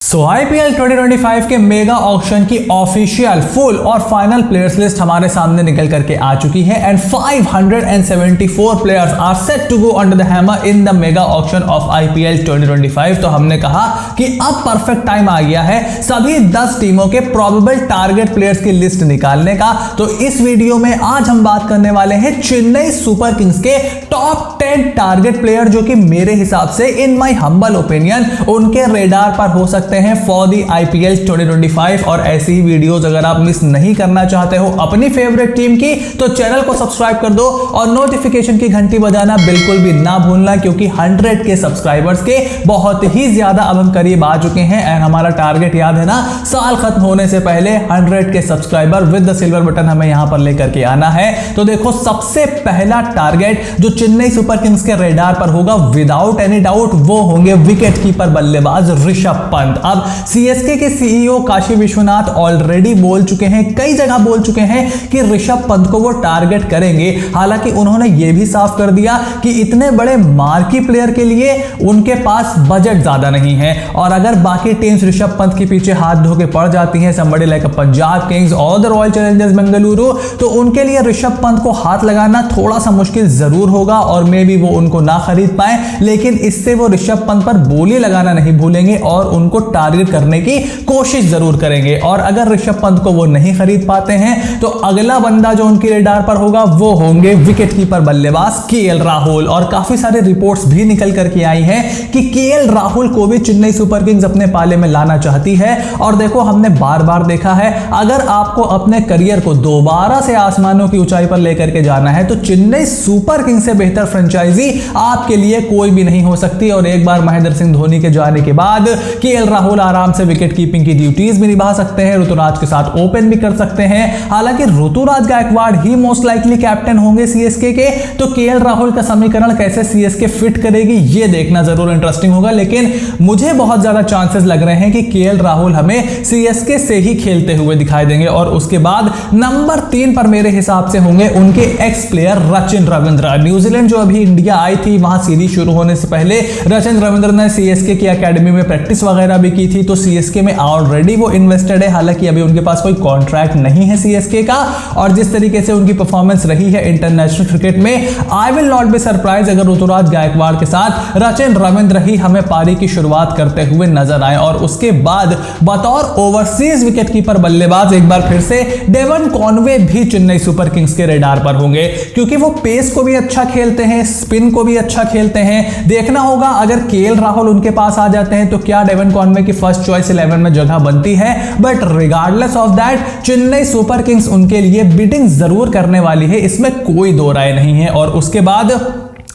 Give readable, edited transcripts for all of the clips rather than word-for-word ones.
IPL 2025 के mega auction की official full और फाइनल प्लेयर्स लिस्ट हमारे सामने निकल करके आ चुकी है and 574 players are set to go under the hammer in the mega auction of IPL 2025। तो हमने कहा कि अब परफेक्ट टाइम आ गया है सभी 10 टीमों के प्रोबेबल टारगेट प्लेयर्स की लिस्ट निकालने का। तो इस वीडियो में आज हम बात करने वाले हैं चेन्नई सुपर किंग्स के टॉप 10 टारगेट प्लेयर जो कि मेरे हिसाब से इन माय हम्बल ओपिनियन उनके रेडार पर हो सकते हैं फॉर दी आईपीएल 2025। और ऐसी ही वीडियोस अगर आप मिस नहीं करना चाहते हो अपनी फेवरेट टीम की तो चैनल को सब्सक्राइब कर दो और नोटिफिकेशन की घंटी बजाना बिल्कुल भी ना भूलना, क्योंकि 100 के सब्सक्राइबर्स के बहुत ही ज्यादा अब हम करीब आ चुके हैं एंड हमारा टारगेट याद है ना, साल खत्म होने से पहले 100 के subscriber with the silver button हमें यहां पर लेकर के आना है। तो देखो सबसे पहला टारगेट जो चेन्नई सुपर किंग्स के रेडार पर होगा विदाउट एनी डाउट वो होंगे विकेट कीपर बल्लेबाज ऋषभ पंत। अब सीएसके के सीईओ काशी विश्वनाथ ऑलरेडी बोल चुके हैं, कई जगह बोल चुके हैं कि ऋषभ पंत को वो टारगेट करेंगे। हालांकि उन्होंने ये भी साफ कर दिया कि इतने बड़े मार्की प्लेयर के लिए उनके पास बजट ज्यादा नहीं है और अगर बाकी टीम्स ऋषभ पंत के पीछे हाथ धो के पड़ जाती हैं, समबडी लाइक पंजाब किंग्स और द रॉयल चैलेंजर्स बेंगलुरु, तो उनके लिए ऋषभ पंत को हाथ लगाना थोड़ा सा मुश्किल जरूर होगा और मे भी वो उनको ना खरीद पाए। लेकिन इससे वो ऋषभ पंत पर बोली लगाना नहीं भूलेंगे और उनको टारगेट करने की कोशिश जरूर करेंगे। और अगर ऋषभ पंत को वो नहीं खरीद पाते हैं तो अगला बंदा जो उनके रेडार पर होगा वो होंगे विकेट कीपर बल्लेबाज केएल राहुल। और काफी सारे रिपोर्ट्स भी निकल करके आई हैं कि केएल राहुल को भी चेन्नई सुपर किंग्स अपने पाले में लाना चाहती है। और देखो हमने बार बार देखा है, अगर आपको अपने करियर को दोबारा से आसमानों की ऊंचाई पर लेकर के जाना है तो चेन्नई सुपर किंग्स से बेहतर फ्रेंचाइजी आपके लिए कोई भी नहीं हो सकती। और एक बार महेंद्र सिंह धोनी के जाने के बाद केएल राहुल आराम से विकेट कीपिंग की ड्यूटीज भी निभा सकते हैं, ऋतुराज के साथ ओपन भी कर सकते हैं। हालांकि ऋतुराज गायकवाड़ ही मोस्ट लाइकली कैप्टन होंगे सीएसके के, तो केएल राहुल का समीकरण कैसे सीएसके फिट करेगी ये देखना जरूर इंटरेस्टिंग होगा। लेकिन मुझे बहुत ज्यादा चांसेस लग रहे हैं कि केएल राहुल हमें सीएसके से ही खेलते हुए दिखाई देंगे। और उसके बाद नंबर 3 पर मेरे हिसाब से होंगे उनके x player Rachin Ravindra. New Zealand जो अभी इंडिया आई थी वहां सीरीज शुरू होने से पहले रचिन रविंद्र ने सीएसके की एकेडमी में प्रैक्टिस वगैरह भी की थी, तो सीएसके में ऑलरेडी वो इन्वेस्टेड है। हालांकि अभी उनके पास कोई कॉन्ट्रैक्ट नहीं है सीएसके का और जिस तरीके से उनकी परफॉर्मेंस रही है इंटरनेशनल क्रिकेट में, I will not be surprise अगर ऋतुराज गायकवाड़ के साथ रचिन रविंद्र ही हमें पारी की शुरुआत करते हुए नजर आए। और उसके बाद बतौर ओवरसीज विकेट कीपर बल्लेबाज एक बार फिर से डेवन कॉनवे भी चेन्नई सुपर किंग्स के रेडार पर होंगे, क्योंकि वो पेस को भी अच्छा खेलते हैं, स्पिन को भी अच्छा खेलते हैं। देखना होगा अगर केएल राहुल उनके पास आ जाते हैं तो क्या डेवन कॉनवे की फर्स्ट चॉइस 11 में जगह बनती है। But regardless of that Chennai Super Kings उनके लिए बिडिंग जरूर करने वाली है, इसमें कोई दो राय नहीं है। और उसके बाद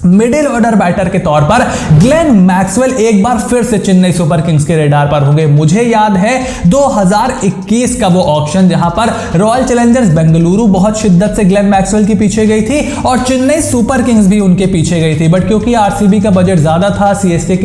मिडिल ऑर्डर बैटर के तौर पर ग्लेन मैक्सवेल एक बार फिर से चेन्नई सुपर किंग्स के रेडार पर होंगे। मुझे याद है 2021 का वो ऑक्शन जहां पर रॉयल चैलेंजर्स बेंगलुरु बहुत शिद्दत से ग्लेन मैक्सवेल के पीछे गई थी और चेन्नई सुपर किंग्स भी उनके पीछे गई थी। बट क्योंकि आरसीबी का बजट ज्यादा था, सीएसके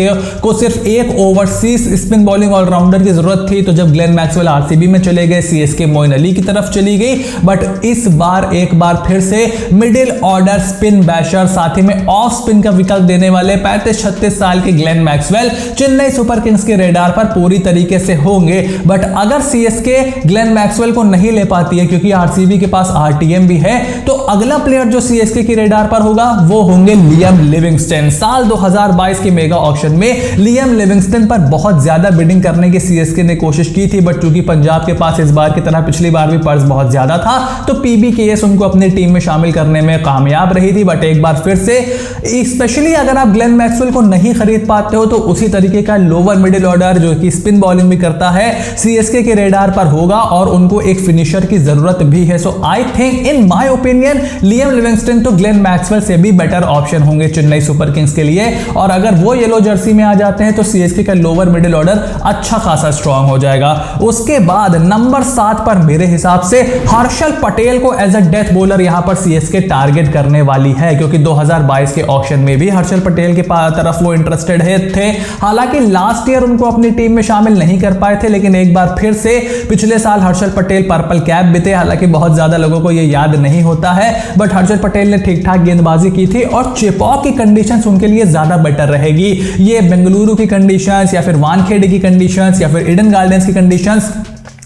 को सिर्फ एक ओवरसीज स्पिन बॉलिंग ऑलराउंडर की जरूरत थी, तो जब ग्लेन मैक्सवेल आरसीबी में चले गए सीएसके मोइन अली की तरफ चली गई। बट इस बार एक बार फिर से मिडिल ऑर्डर स्पिन बैशर साथ ही में ऑफ स्पिन का विकल्प देने वाले 35-36 साल के Glenn Maxwell Chennai Super Kings के रेडार पर पूरी तरीके से होंगे। बट अगर सीएसके ग्लेन मैक्सवेल को नहीं ले पाती है क्योंकि आरसीबी के पास आरटीएम भी है, तो अगला प्लेयर जो सीएसके की रेडार पर होगा वो होंगे लियम लिविंगस्टन। साल 2022 के मेगा ऑक्शन में लियम लिविंगस्टन पर बहुत ज्यादा बिडिंग करने की सीएसके ने कोशिश की थी, बट क्योंकि पंजाब के पास इस बार की तरह पिछली बार भी पर्स बहुत ज्यादा था तो पीबीकेएस उनको अपनी टीम में शामिल करने में कामयाब रही थी। बट एक बार फिर से स्पेशली अगर आप ग्लेन मैक्सवेल को नहीं खरीद पाते हो तो उसी तरीके का लोअर मिडिल ऑर्डर जो कि स्पिन बॉलिंग भी करता है सीएसके के रेडार पर होगा और उनको एक फिनिशर की जरूरत भी है। So I think in my opinion Liam Livingstone तो ग्लेन मैक्सवेल से भी बेटर ऑप्शन होंगे चेन्नई सुपर किंग्स के लिए। और अगर वो येलो जर्सी में आ जाते हैं तो सीएसके का लोअर मिडिल ऑर्डर अच्छा खासा स्ट्रांग हो जाएगा। उसके बाद नंबर 7 पर मेरे हिसाब से हर्षल पटेल को एज अ डेथ बॉलर यहां पर सीएसके टारगेट करने वाली है, क्योंकि 2022 के ऑक्शन में भी हर्षल पटेल के तरफ वो इंटरेस्टेड थे। हालांकि लास्ट ईयर उनको अपनी टीम में शामिल नहीं कर पाए थे, लेकिन एक बार फिर से पिछले साल हर्षल पटेल पर्पल कैप भी थे। हालांकि बहुत ज्यादा लोगों को ये याद नहीं होता है, बट हर्षल पटेल ने ठीक ठाक गेंदबाजी की थी और चेपॉक की कंडीशंस उनके लिए ज्यादा बेटर रहेगी। ये बेंगलुरु की कंडीशंस या फिर वानखेड़े की कंडीशंस या फिर ईडन गार्डन्स की कंडीशंस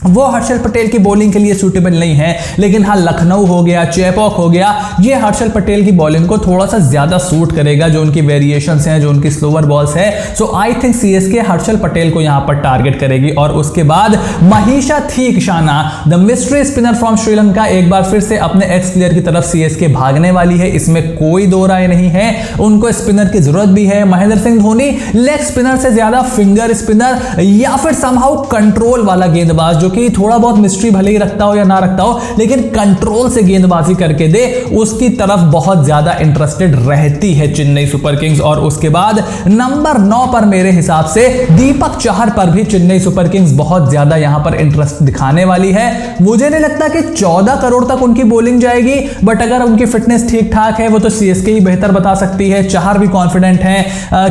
वो हर्षल पटेल की बॉलिंग के लिए सूटेबल नहीं है। लेकिन हाँ, लखनऊ हो गया, चेपॉक हो गया, ये हर्षल पटेल की बॉलिंग को थोड़ा सा ज्यादा सूट करेगा, जो उनकी वेरिएशंस हैं, जो उनकी स्लोअर बॉल्स है। So I think CSK Harshal Patel को यहां पर टारगेट करेगी। और उसके बाद Maheesh Theekshana, the mystery spinner from Sri Lanka, एक बार फिर से अपने एक्स प्लेयर की तरफ सीएसके भागने वाली है, इसमें कोई दो राय नहीं है। उनको स्पिनर की जरूरत भी है। महेंद्र सिंह धोनी लेग स्पिनर से ज्यादा फिंगर स्पिनर या फिर समहाउ कंट्रोल वाला गेंदबाज, जो कि थोड़ा बहुत मिस्ट्री भले ही रखता हो या ना रखता हो, लेकिन कंट्रोल से गेंदबाजी करके दे, उसकी तरफ बहुत ज्यादा इंटरेस्टेड रहती है चेन्नई सुपर किंग्स। और उसके बाद नंबर 9 पर मेरे हिसाब से दीपक चहर पर भी चेन्नई सुपर किंग्स बहुत ज्यादा यहां पर इंटरेस्ट दिखाने वाली है। मुझे नहीं लगता कि 14 करोड़ तक उनकी बॉलिंग जाएगी, बट अगर उनकी फिटनेस ठीक ठाक है वो तो सीएसके ही बेहतर बता सकती है। चहर भी कॉन्फिडेंट है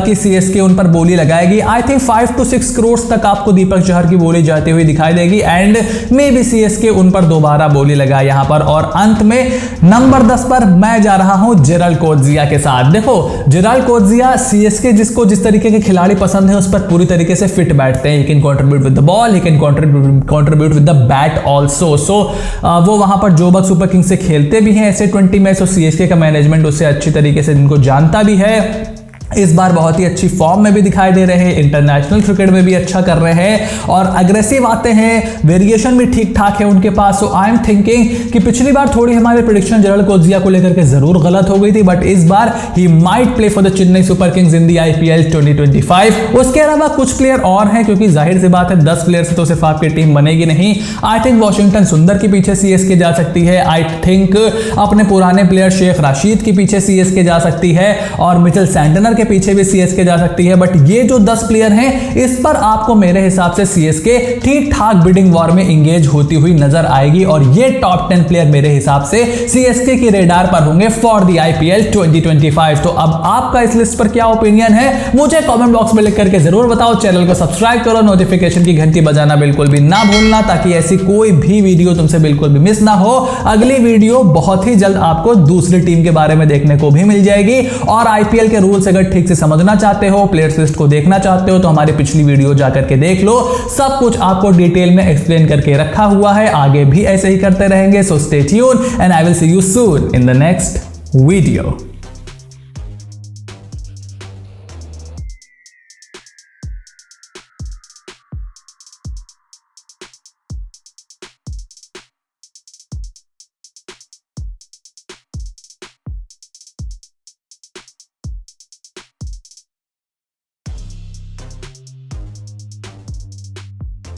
कि सीएसके उन पर बोली लगाएगी। आई थिंक 5 to 6 करोड़ तक आपको दीपक चहर की बोली जाती हुई दिखाई देगी एंड मे बी सीएसके उन पर दोबारा बोली लगाए यहां पर। और अंत में नंबर 10 पर मैं जा रहा हूं जेराल्ड कोटजिया के साथ। देखो, जेराल्ड कोटजिया सीएसके जिसको जिस तरीके के खिलाड़ी पसंद है उस पर पूरी तरीके से फिट बैठते हैं। He can contribute with the ball, he can contribute with the bat also. So वो वहां पर जोबक सुपर किंग्स से खेलते भी हैं ऐसे 20 मैच, और सीएसके का मैनेजमेंट उससे अच्छी तरीके से इनको जानता भी है। इस बार बहुत ही अच्छी फॉर्म में भी दिखाई दे रहे हैं, इंटरनेशनल क्रिकेट में भी अच्छा कर रहे हैं और अग्रेसिव आते हैं, वेरिएशन भी ठीक ठाक है उनके पास। सो आई एम थिंकिंग कि पिछली बार थोड़ी हमारी प्रेडिक्शन जेराल्ड कोटजिया को लेकर के जरूर गलत हो गई थी, बट इस बार he might play for the Chennai Super Kings in the IPL 2025। उसके अलावा कुछ प्लेयर और हैं, क्योंकि जाहिर सी बात है 10 प्लेयर से तो सिर्फ आपकी टीम बनेगी नहीं। आई थिंक वॉशिंगटन सुंदर के पीछे सीएसके जा सकती है। आई थिंक अपने पुराने प्लेयर शेख राशिद के पीछे सीएसके जा सकती है और मिचेल सैंटनर के पीछे भी सीएसके जा सकती है। बट ये जो 10 प्लेयर हैं, इस पर आपको मेरे हिसाब से सीएसके ठीक ठाक बिडिंग वॉर में एंगेज होती हुई नजर आएगी और ये टॉप 10 प्लेयर मेरे हिसाब से सीएसके की रेडार पर होंगे फॉर द आईपीएल 2025। तो अब आपका इस लिस्ट पर क्या ओपिनियन है मुझे कमेंट बॉक्स में लिख करके जरूर बताओ। चैनल को सब्सक्राइब करो, नोटिफिकेशन की घंटी बजाना बिल्कुल भी ना भूलना, ताकि ऐसी कोई भी वीडियो तुमसे बिल्कुल भी मिस ना हो। अगली वीडियो बहुत ही जल्द आपको दूसरी टीम के बारे में देखने को भी मिल जाएगी। और आईपीएल के रूल्स अगर ठीक से समझना चाहते हो, प्लेयर्स लिस्ट को देखना चाहते हो, तो हमारी पिछली वीडियो जाकर के देख लो। सब कुछ आपको डिटेल में एक्सप्लेन करके रखा हुआ है। आगे भी ऐसे ही करते रहेंगे। So stay tune and I will see you soon in the next video.